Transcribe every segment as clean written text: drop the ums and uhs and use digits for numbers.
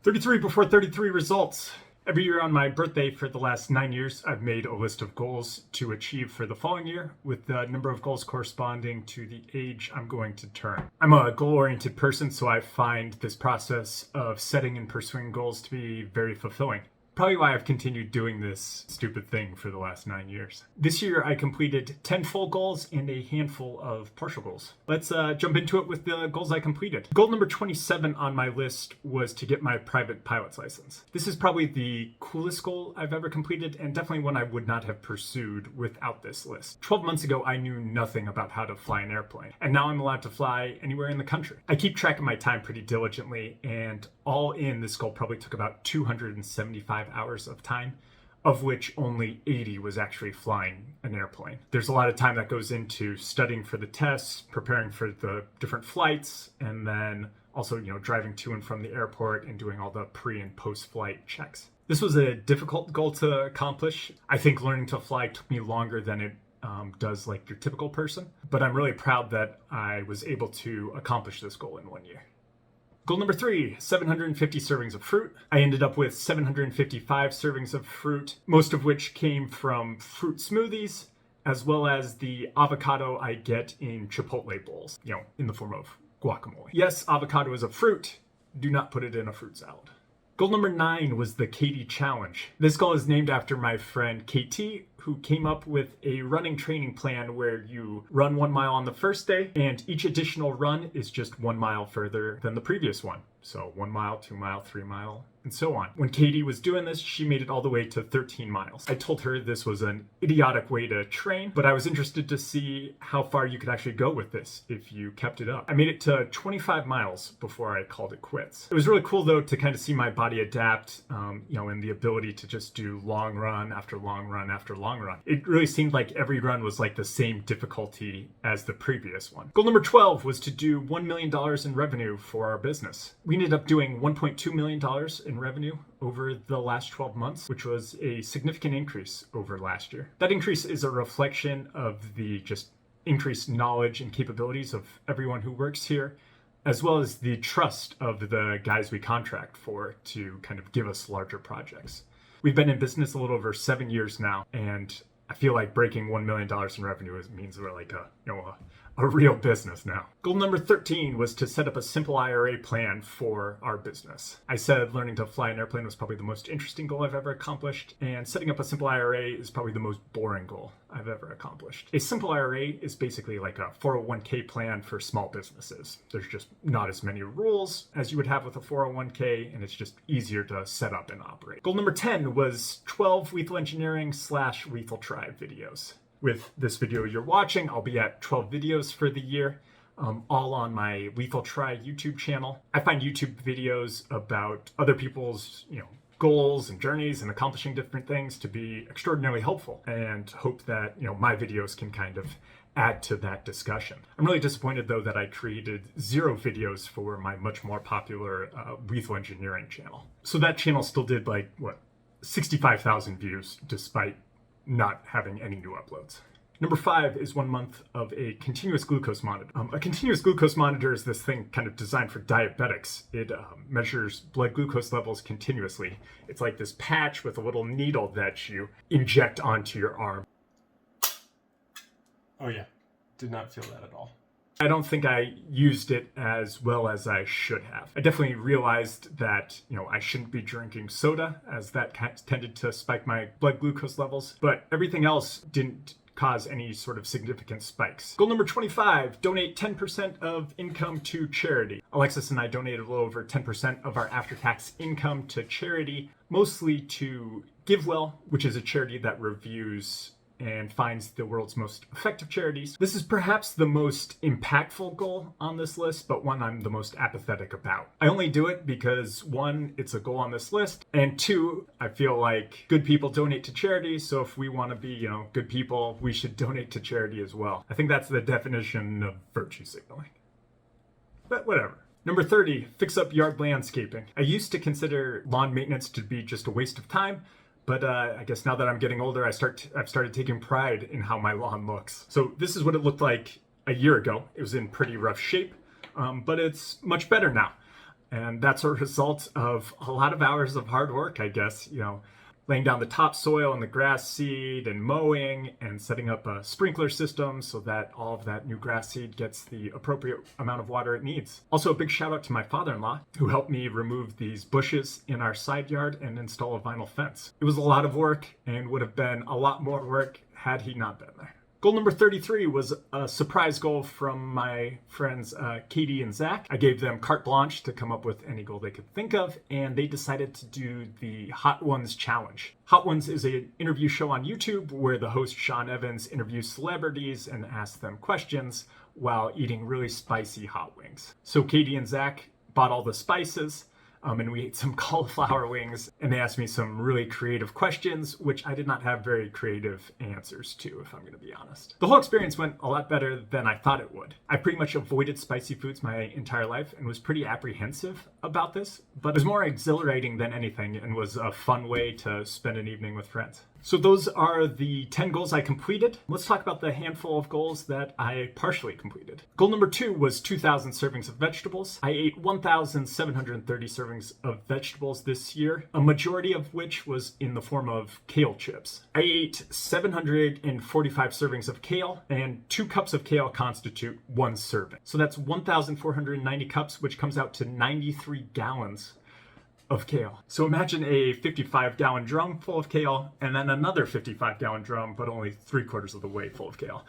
33 before 33 results. Every year on my birthday for the last 9 years, I've made a list of goals to achieve for the following year, with the number of goals corresponding to the age I'm going to turn. I'm a goal-oriented person, so I find this process of setting and pursuing goals to be very fulfilling. Probably why I've continued doing this stupid thing for the last 9 years. This year I completed 10 full goals and a handful of partial goals. Let's jump into it with the goals I completed. Goal number 27 on my list was to get my private pilot's license. This is probably the coolest goal I've ever completed, and definitely one I would not have pursued without this list. 12 months ago I knew nothing about how to fly an airplane, and now I'm allowed to fly anywhere in the country. I keep track of my time pretty diligently, and all in, this goal probably took about 275 hours of time, of which only 80 was actually flying an airplane. There's a lot of time that goes into studying for the tests, preparing for the different flights, and then also, driving to and from the airport and doing all the pre and post-flight checks. This was a difficult goal to accomplish. I think learning to fly took me longer than it does like your typical person, but I'm really proud that I was able to accomplish this goal in 1 year. Goal number 3, 750 servings of fruit. I ended up with 755 servings of fruit, most of which came from fruit smoothies, as well as the avocado I get in Chipotle bowls, in the form of guacamole. Yes, avocado is a fruit. Do not put it in a fruit salad. Goal number 9 was the KT Challenge. This goal is named after my friend KT, who came up with a running training plan where you run 1 mile on the first day, and each additional run is just 1 mile further than the previous one. So 1 mile, 2 mile, 3 mile, and so on. When Katie was doing this, she made it all the way to 13 miles. I told her this was an idiotic way to train, but I was interested to see how far you could actually go with this if you kept it up. I made it to 25 miles before I called it quits. It was really cool though to kind of see my body adapt, and the ability to just do long run after long run after long run. It really seemed like every run was like the same difficulty as the previous one. Goal number 12 was to do $1 million in revenue for our business. We ended up doing $1.2 million in revenue over the last 12 months, which was a significant increase over last year. That increase is a reflection of the just increased knowledge and capabilities of everyone who works here, as well as the trust of the guys we contract for to kind of give us larger projects. We've been in business a little over 7 years now, and I feel like breaking $1 million in revenue means we're like a real business now. Goal number 13 was to set up a simple IRA plan for our business. I said learning to fly an airplane was probably the most interesting goal I've ever accomplished, and setting up a simple IRA is probably the most boring goal I've ever accomplished. A simple IRA is basically like a 401k plan for small businesses. There's just not as many rules as you would have with a 401k, and it's just easier to set up and operate. Goal number 10 was 12 lethal engineering / lethal tribe videos. With this video you're watching, I'll be at 12 videos for the year, all on my Lethal Try YouTube channel. I find YouTube videos about other people's, goals and journeys and accomplishing different things to be extraordinarily helpful, and hope that, my videos can kind of add to that discussion. I'm really disappointed though that I created 0 videos for my much more popular Lethal Engineering channel. So that channel still did 65,000 views despite not having any new uploads. Number 5 is 1 month of a continuous glucose monitor. A continuous glucose monitor is this thing kind of designed for diabetics. It measures blood glucose levels continuously. It's like this patch with a little needle that you inject onto your arm. Oh yeah, did not feel that at all. I don't think I used it as well as I should have. I definitely realized that, I shouldn't be drinking soda, as that tended to spike my blood glucose levels, but everything else didn't cause any sort of significant spikes. Goal number 25, donate 10% of income to charity. Alexis and I donated a little over 10% of our after-tax income to charity, mostly to GiveWell, which is a charity that reviews and finds the world's most effective charities. This is perhaps the most impactful goal on this list, but one I'm the most apathetic about. I only do it because 1, it's a goal on this list, and 2, I feel like good people donate to charity, so if we want to be, good people, we should donate to charity as well. I think that's the definition of virtue signaling. But whatever. Number 30, fix up yard landscaping. I used to consider lawn maintenance to be just a waste of time, but I guess now that I'm getting older, I've started taking pride in how my lawn looks. So this is what it looked like a year ago. It was in pretty rough shape, but it's much better now. And that's a result of a lot of hours of hard work, I guess, laying down the topsoil and the grass seed and mowing and setting up a sprinkler system so that all of that new grass seed gets the appropriate amount of water it needs. Also, a big shout out to my father-in-law who helped me remove these bushes in our side yard and install a vinyl fence. It was a lot of work and would have been a lot more work had he not been there. Goal number 33 was a surprise goal from my friends Katie and Zach. I gave them carte blanche to come up with any goal they could think of, and they decided to do the Hot Ones Challenge. Hot Ones is an interview show on YouTube where the host Sean Evans interviews celebrities and asks them questions while eating really spicy hot wings. So Katie and Zach bought all the spices, and we ate some cauliflower wings, and they asked me some really creative questions, which I did not have very creative answers to, if I'm going to be honest. The whole experience went a lot better than I thought it would. I pretty much avoided spicy foods my entire life and was pretty apprehensive about this, but it was more exhilarating than anything and was a fun way to spend an evening with friends. So those are the 10 goals I completed. Let's talk about the handful of goals that I partially completed. Goal number 2 was 2,000 servings of vegetables. I ate 1,730 servings of vegetables this year, a majority of which was in the form of kale chips. I ate 745 servings of kale, and 2 cups of kale constitute 1 serving. So that's 1,490 cups, which comes out to 93 gallons of kale. So imagine a 55-gallon drum full of kale and then another 55-gallon drum, but only 3/4 of the way full of kale.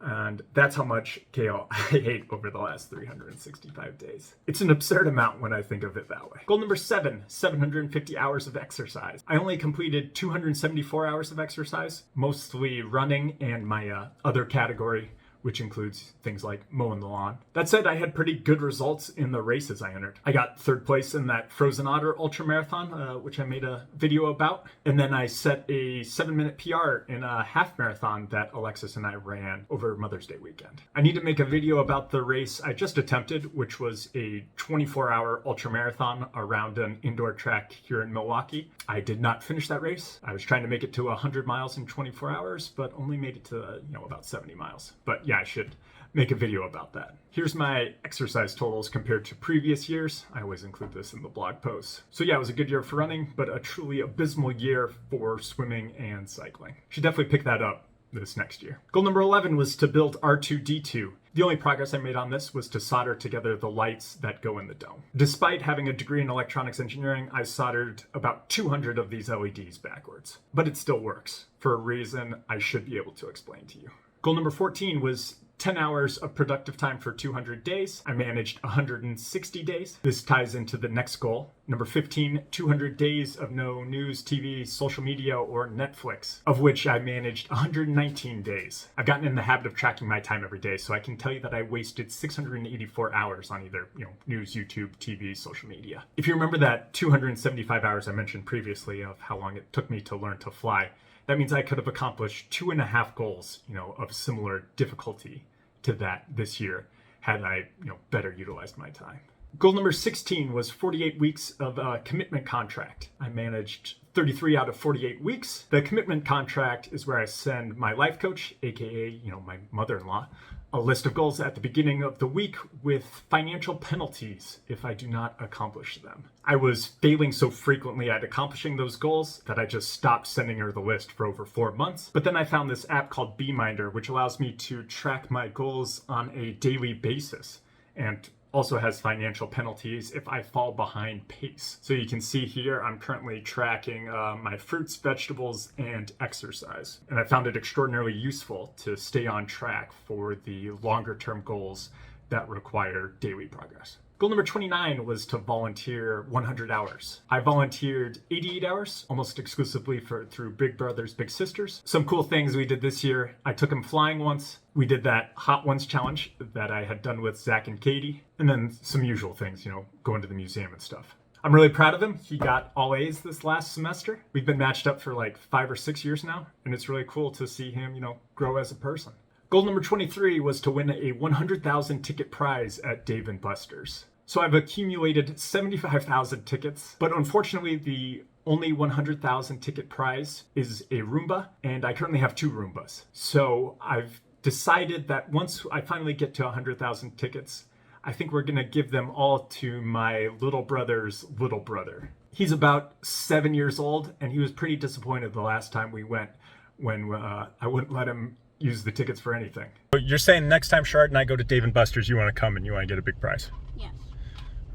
And that's how much kale I ate over the last 365 days. It's an absurd amount when I think of it that way. Goal number 7, 750 hours of exercise. I only completed 274 hours of exercise, mostly running and my other category, which includes things like mowing the lawn. That said, I had pretty good results in the races I entered. I got 3rd place in that Frozen Otter Ultra Marathon, which I made a video about. And then I set a 7-minute PR in a half marathon that Alexis and I ran over Mother's Day weekend. I need to make a video about the race I just attempted, which was a 24-hour ultra marathon around an indoor track here in Milwaukee. I did not finish that race. I was trying to make it to 100 miles in 24 hours, but only made it to, about 70 miles. But yeah, I should make a video about that. Here's my exercise totals compared to previous years. I always include this in the blog posts. So yeah, it was a good year for running, but a truly abysmal year for swimming and cycling. Should definitely pick that up this next year. Goal number 11 was to build R2-D2. The only progress I made on this was to solder together the lights that go in the dome. Despite having a degree in electronics engineering, I soldered about 200 of these LEDs backwards. But it still works, for a reason I should be able to explain to you. Goal number 14 was 10 hours of productive time for 200 days. I managed 160 days. This ties into the next goal. Number 15, 200 days of no news, TV, social media, or Netflix, of which I managed 119 days. I've gotten in the habit of tracking my time every day, so I can tell you that I wasted 684 hours on either, news, YouTube, TV, social media. If you remember that 275 hours I mentioned previously of how long it took me to learn to fly, that means I could have accomplished 2.5 goals, of similar difficulty to that this year had I, better utilized my time. Goal number 16 was 48 weeks of a commitment contract. I managed 33 out of 48 weeks. The commitment contract is where I send my life coach, aka, my mother-in-law, a list of goals at the beginning of the week with financial penalties if I do not accomplish them. I was failing so frequently at accomplishing those goals that I just stopped sending her the list for over 4 months. But then I found this app called Beeminder, which allows me to track my goals on a daily basis and also has financial penalties if I fall behind pace. So you can see here, I'm currently tracking my fruits, vegetables, and exercise. And I found it extraordinarily useful to stay on track for the longer term goals that require daily progress. Goal number 29 was to volunteer 100 hours. I volunteered 88 hours, almost exclusively through Big Brothers Big Sisters. Some cool things we did this year. I took them flying once. We did that Hot Ones challenge that I had done with Zach and Katie. And then some usual things, going to the museum and stuff. I'm really proud of him. He got all A's this last semester. We've been matched up for like 5 or 6 years now. And it's really cool to see him, grow as a person. Goal number 23 was to win a 100,000 ticket prize at Dave & Buster's. So I've accumulated 75,000 tickets, but unfortunately the only 100,000 ticket prize is a Roomba, and I currently have 2 Roombas. So I've decided that once I finally get to 100,000 tickets, I think we're going to give them all to my little brother's little brother. He's about 7 years old, and he was pretty disappointed the last time we went when I wouldn't let him use the tickets for anything. You're saying next time Shard and I go to Dave & Buster's, you want to come and you want to get a big prize? Yes.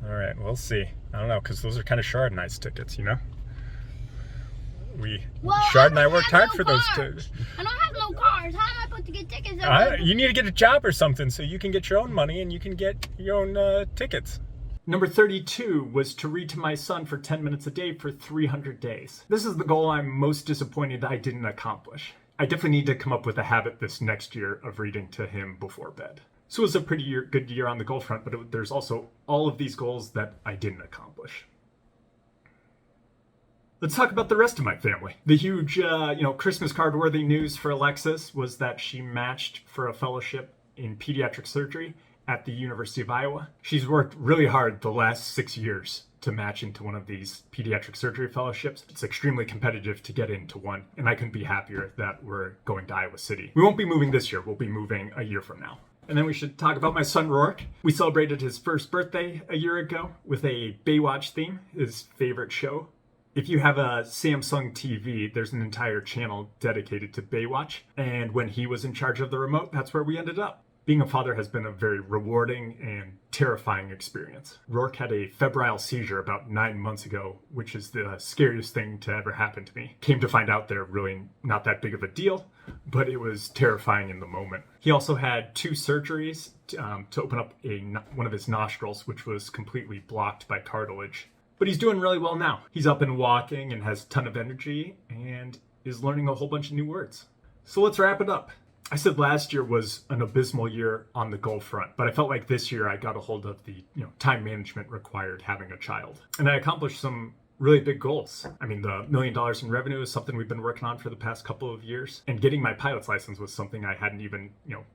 All right, we'll see. I don't know, because those are kind of Shard and I's tickets, you know? Shard and I worked hard for those tickets. I don't have no cars. How am I supposed to get tickets? You need to get a job or something so you can get your own money and you can get your own tickets. Number 32 was to read to my son for 10 minutes a day for 300 days. This is the goal I'm most disappointed I didn't accomplish. I definitely need to come up with a habit this next year of reading to him before bed. So it was a pretty good year on the goal front, but there's also all of these goals that I didn't accomplish. Let's talk about the rest of my family. The huge, Christmas card-worthy news for Alexis was that she matched for a fellowship in pediatric surgery at the University of Iowa. She's worked really hard the last 6 years to match into one of these pediatric surgery fellowships. It's extremely competitive to get into one, and I couldn't be happier that we're going to Iowa City. We won't be moving this year. We'll be moving a year from now. And then we should talk about my son, Rourke. We celebrated his first birthday a year ago with a Baywatch theme, his favorite show. If you have a Samsung TV, there's an entire channel dedicated to Baywatch. And when he was in charge of the remote, that's where we ended up. Being a father has been a very rewarding and terrifying experience. Rourke had a febrile seizure about 9 months ago, which is the scariest thing to ever happen to me. Came to find out they're really not that big of a deal, but it was terrifying in the moment. He also had 2 surgeries to open up one of his nostrils, which was completely blocked by cartilage. But he's doing really well now. He's up and walking and has a ton of energy and is learning a whole bunch of new words. So let's wrap it up. I said last year was an abysmal year on the goal front, but I felt like this year I got a hold of the time management required having a child. And I accomplished some really big goals. I mean, the $1 million in revenue is something we've been working on for the past couple of years. And getting my pilot's license was something I hadn't even,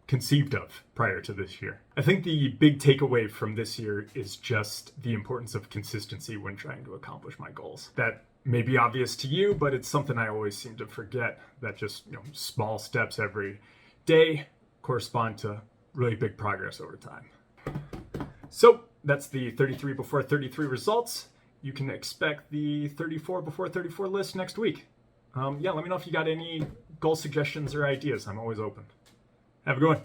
conceived of prior to this year. I think the big takeaway from this year is just the importance of consistency when trying to accomplish my goals. That may be obvious to you, but it's something I always seem to forget, that just, small steps every day correspond to really big progress over time. So that's the 33 before 33 results. You can expect the 34 before 34 list next week. Let me know if you got any goal suggestions or ideas. I'm always open. Have a good one.